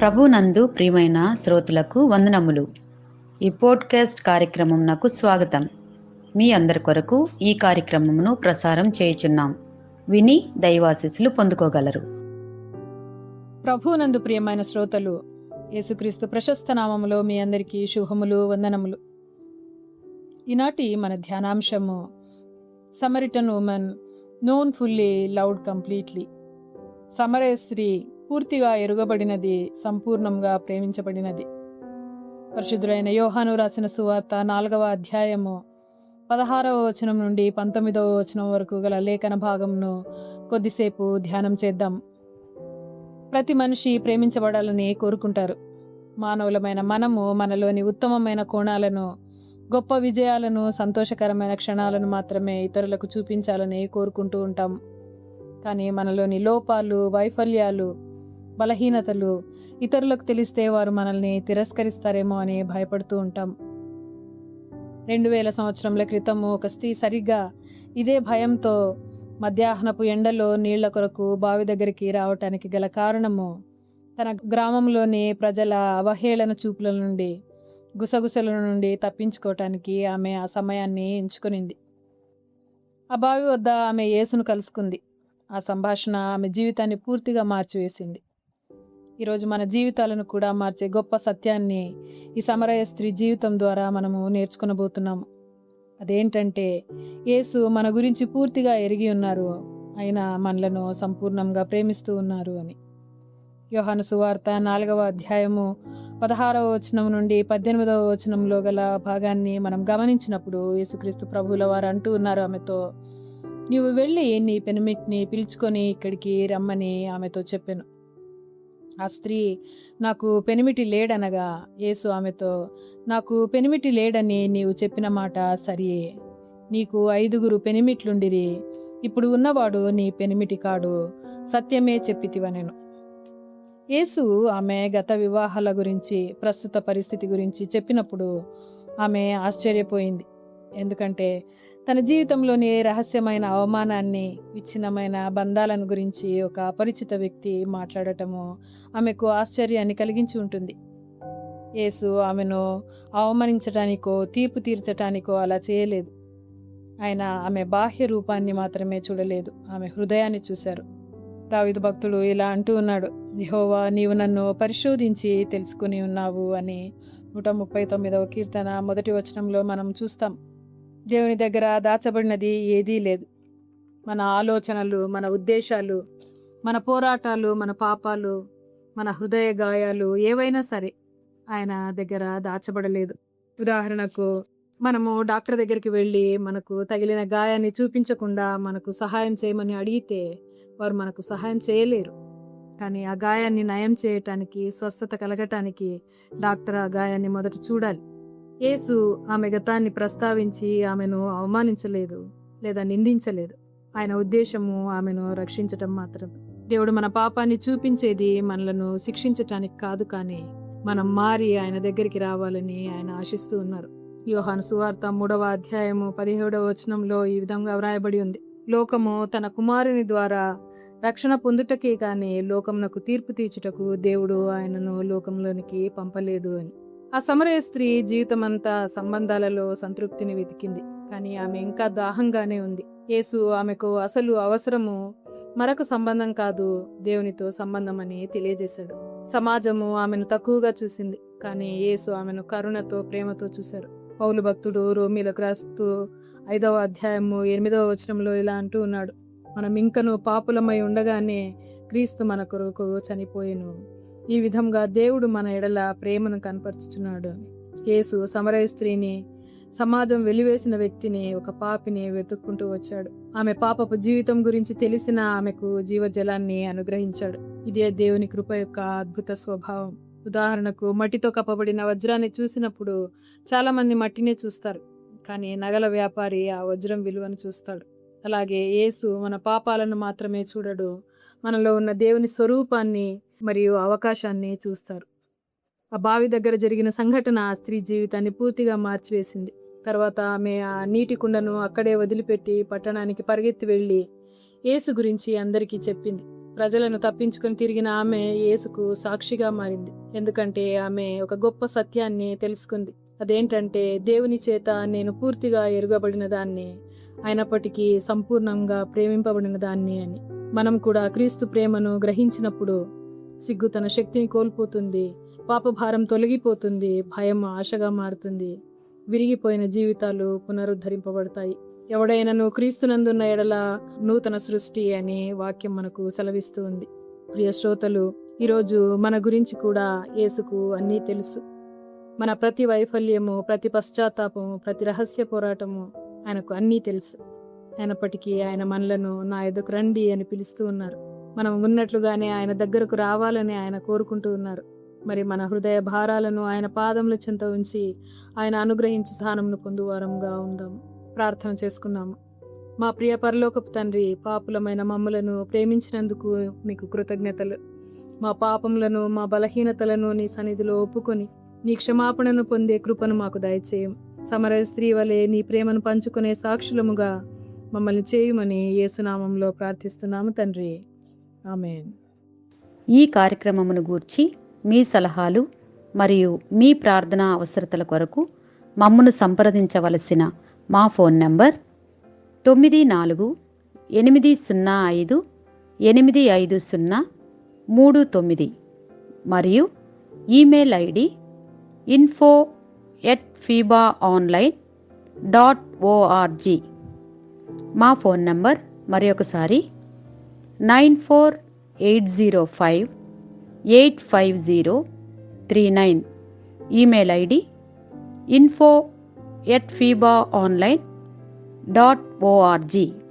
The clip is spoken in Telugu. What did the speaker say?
ప్రభునందు ప్రియమైన శ్రోతలకు వందనములు. ఈ పోడ్కాస్ట్ కార్యక్రమం నాకు స్వాగతం. మీ అందరి కొరకు ఈ కార్యక్రమమును ప్రసారం చేయుచున్నాం. విని దైవాశీస్సులు పొందుకోగలరు. ప్రభునందు ప్రియమైన శ్రోతలు, యేసుక్రీస్తు ప్రశస్త నామములో మీ అందరికీ శుభములు, వందనములు. ఈనాటి మన ధ్యానాంశము Samaritan woman known fully loved completely. సమరయ స్త్రీ పూర్తిగా ఎరుగబడినది, సంపూర్ణంగా ప్రేమించబడినది. పరిశుద్ధుడైన యోహాను రాసిన సువార్త 4వ అధ్యాయము 16వ వచనం నుండి 19వ వచనం వరకు గల లేఖన భాగంను కొద్దిసేపు ధ్యానం చేద్దాం. ప్రతి మనిషి ప్రేమించబడాలని కోరుకుంటారు. మానవులమైన మనము మనలోని ఉత్తమమైన కోణాలను, గొప్ప విజయాలను, సంతోషకరమైన క్షణాలను మాత్రమే ఇతరులకు చూపించాలని కోరుకుంటూ ఉంటాం. కానీ మనలోని లోపాలు, వైఫల్యాలు, బలహీనతలు ఇతరులకు తెలిస్తే వారు మనల్ని తిరస్కరిస్తారేమో అని భయపడుతూ ఉంటాం. 2000 సంవత్సరముల క్రితము ఒక స్త్రీ సరిగ్గా ఇదే భయంతో మధ్యాహ్నపు ఎండలో నీళ్ల కొరకు బావి దగ్గరికి రావటానికి గల కారణము తన గ్రామంలోని ప్రజల అవహేళన చూపుల నుండి, గుసగుసల నుండి తప్పించుకోవటానికి ఆమె ఆ సమయాన్ని ఎంచుకొనింది. ఆ బావి వద్ద ఆమె యేసును కలుసుకుంది. ఆ సంభాషణ ఆమె జీవితాన్ని పూర్తిగా మార్చివేసింది. ఈరోజు మన జీవితాలను కూడా మార్చే గొప్ప సత్యాన్ని ఈ సమరయ స్త్రీ జీవితం ద్వారా మనము నేర్చుకునబోతున్నాము. అదేంటంటే, యేసు మన గురించి పూర్తిగా ఎరిగి ఉన్నారు, అయినా మనలను సంపూర్ణంగా ప్రేమిస్తూ ఉన్నారు అని. యోహాను సువార్త 4వ అధ్యాయము 16వ వచనం నుండి 18వ వచనంలో గల భాగాన్ని మనం గమనించినప్పుడు యేసుక్రీస్తు ప్రభువుల వారు అంటూ ఉన్నారు ఆమెతో, నీవు వెళ్ళి నీ పెనిమిటిని పిలుచుకొని ఇక్కడికి రమ్మని ఆమెతో చెప్పాను. ఆ స్త్రీ, నాకు పెనిమిటి లేడనగా, యేసు ఆమెతో, నాకు పెనిమిటి లేడని నీవు చెప్పిన మాట సరియే. నీకు 5 పెనిమిట్లుండిరి, ఇప్పుడు ఉన్నవాడు నీ పెనిమిటి కాడు, సత్యమే చెప్పితివనెను. యేసు ఆమె గత వివాహాల గురించి, ప్రస్తుత పరిస్థితి గురించి చెప్పినప్పుడు ఆమె ఆశ్చర్యపోయింది. ఎందుకంటే తన జీవితంలోని రహస్యమైన అవమానాన్ని, విచ్ఛిన్నమైన బంధాలను గురించి ఒక అపరిచిత వ్యక్తి మాట్లాడటము ఆమెకు ఆశ్చర్యాన్ని కలిగించి ఉంటుంది. యేసు ఆమెను అవమానించటానికో, తీర్పు తీర్చటానికో అలా చేయలేదు. ఆయన ఆమె బాహ్య రూపాన్ని మాత్రమే చూడలేదు, ఆమె హృదయాన్ని చూశారు. దావీదు భక్తుడు ఇలా అంటూ ఉన్నాడు, యెహోవా, నీవు నన్ను పరిశోధించి తెలుసుకుని ఉన్నావు అని 139వ కీర్తన 1వ వచనంలో మనం చూస్తాం. దేవుని దగ్గర దాచబడినది ఏదీ లేదు. మన ఆలోచనలు, మన ఉద్దేశాలు, మన పోరాటాలు, మన పాపాలు, మన హృదయ గాయాలు ఏవైనా సరే ఆయన దగ్గర దాచబడలేదు. ఉదాహరణకు, మనము డాక్టర్ దగ్గరికి వెళ్ళి మనకు తగిలిన గాయాన్ని చూపించకుండా మనకు సహాయం చేయమని అడిగితే వారు మనకు సహాయం చేయలేరు. కానీ ఆ గాయాన్ని నయం చేయటానికి, స్వస్థత కలగటానికి డాక్టర్ ఆ గాయాన్ని మొదట చూడాలి. యేసు ఆమె గతాన్ని ప్రస్తావించి ఆమెను అవమానించలేదు లేదా నిందించలేదు. ఆయన ఉద్దేశము ఆమెను రక్షించటం మాత్రమే. దేవుడు మన పాపాన్ని చూపించేది మనలను శిక్షించటానికి కాదు, కానీ మనం మారి ఆయన దగ్గరికి రావాలని ఆయన ఆశిస్తూ ఉన్నారు. యోహాను సువార్త 3వ అధ్యాయము 17వ వచనంలో ఈ విధంగా వ్రాయబడి ఉంది, లోకము తన కుమారుని ద్వారా రక్షణ పొందుటకే కానీ లోకమునకు తీర్పు తీర్చుటకు దేవుడు ఆయనను లోకంలోనికి పంపలేదు అని. ఆ సమరయ స్త్రీ జీవితమంతా సంబంధాలలో సంతృప్తిని వెతికింది, కానీ ఆమె ఇంకా దాహంగానే ఉంది. యేసు ఆమెకు అసలు అవసరము మరొక సంబంధం కాదు, దేవునితో సంబంధం అని తెలియజేశాడు. సమాజము ఆమెను తక్కువగా చూసింది, కానీ యేసు ఆమెను కరుణతో, ప్రేమతో చూశారు. పౌలు భక్తుడు రోమీలకు రాస్తూ 5వ అధ్యాయము 8వ వచనంలో ఇలా అంటూ ఉన్నాడు, మనం ఇంకను పాపులమై ఉండగానే క్రీస్తు మన కొరకు చనిపోయెను. ఈ విధంగా దేవుడు మన ఎడల ప్రేమను కనపరుచుచున్నాడు. యేసు సమరయ స్త్రీని, సమాజం వెలివేసిన వ్యక్తిని, ఒక పాపిని వెతుక్కుంటూ వచ్చాడు. ఆమె పాపపు జీవితం గురించి తెలిసిన ఆమెకు జీవజలాన్ని అనుగ్రహించాడు. ఇదే దేవుని కృప యొక్క అద్భుత స్వభావం. ఉదాహరణకు, మట్టితో కప్పబడిన వజ్రాన్ని చూసినప్పుడు చాలా మంది మట్టినే చూస్తారు, కానీ నగల వ్యాపారి ఆ వజ్రం విలువను చూస్తాడు. అలాగే యేసు మన పాపాలను మాత్రమే చూడడు, మనలో ఉన్న దేవుని స్వరూపాన్ని మరియు అవకాశాన్ని చూస్తారు. ఆ బావి దగ్గర జరిగిన సంఘటన ఆ స్త్రీ జీవితాన్ని పూర్తిగా మార్చివేసింది. తర్వాత ఆమె ఆ నీటి కుండను అక్కడే వదిలిపెట్టి పట్టణానికి పరిగెత్తి వెళ్ళి యేసు గురించి అందరికీ చెప్పింది. ప్రజలను తప్పించుకొని తిరిగిన ఆమె యేసుకు సాక్షిగా మారింది. ఎందుకంటే ఆమె ఒక గొప్ప సత్యాన్ని తెలుసుకుంది. అదేంటంటే దేవుని చేత నేను పూర్తిగా ఎరుగబడిన దాన్ని, అయినప్పటికీ సంపూర్ణంగా ప్రేమింపబడిన దాన్ని అని. మనం కూడా క్రీస్తు ప్రేమను గ్రహించినప్పుడు సిగ్గు తన శక్తిని కోల్పోతుంది, పాపభారం తొలగిపోతుంది, భయం ఆశగా మారుతుంది, విరిగిపోయిన జీవితాలు పునరుద్ధరింపబడతాయి. ఎవడైనను క్రీస్తునందున్న ఎడల నూతన సృష్టి అని వాక్యం మనకు సెలవిస్తూ ఉంది. ప్రియ శ్రోతలు, ఈరోజు మన గురించి కూడా యేసుకు అన్నీ తెలుసు. మన ప్రతి వైఫల్యము, ప్రతి పశ్చాత్తాపము, ప్రతి రహస్య పోరాటము ఆయనకు అన్నీ తెలుసు. అయినప్పటికీ ఆయన మనలను నా ఎదుకు రండి అని పిలుస్తూ ఉన్నారు. మనం ఉన్నట్లుగానే ఆయన దగ్గరకు రావాలని ఆయన కోరుకుంటూ ఉన్నారు. మరి మన హృదయ భారాలను ఆయన పాదముల చెంత ఉంచి ఆయన అనుగ్రహించి స్థానంను పొందువారంగా ఉందాము. ప్రార్థన చేసుకుందాము. మా ప్రియ పరలోకపు తండ్రి, పాపులమైన మమ్ములను ప్రేమించినందుకు మీకు కృతజ్ఞతలు. మా పాపములను, మా బలహీనతలను నీ సన్నిధిలో ఒప్పుకొని నీ క్షమాపణను పొందే కృపను మాకు దయచేయం. సమరయ స్త్రీ వలె నీ ప్రేమను పంచుకునే సాక్షులముగా మమ్మల్ని చేయుమని యేసునామంలో ప్రార్థిస్తున్నాము తండ్రి. ఆమేన్. ఈ కార్యక్రమమును గూర్చి మీ సలహాలు మరియు మీ ప్రార్థనా అవసరతల కొరకు మమ్మను సంప్రదించవలసిన మా ఫోన్ నంబర్ 944585085039 మరియు ఈమెయిల్ ఐడి info@fibaonline.org. మా ఫోన్ నంబర్ మరొకసారి 9480585039. Email ID info@fibaonline.org.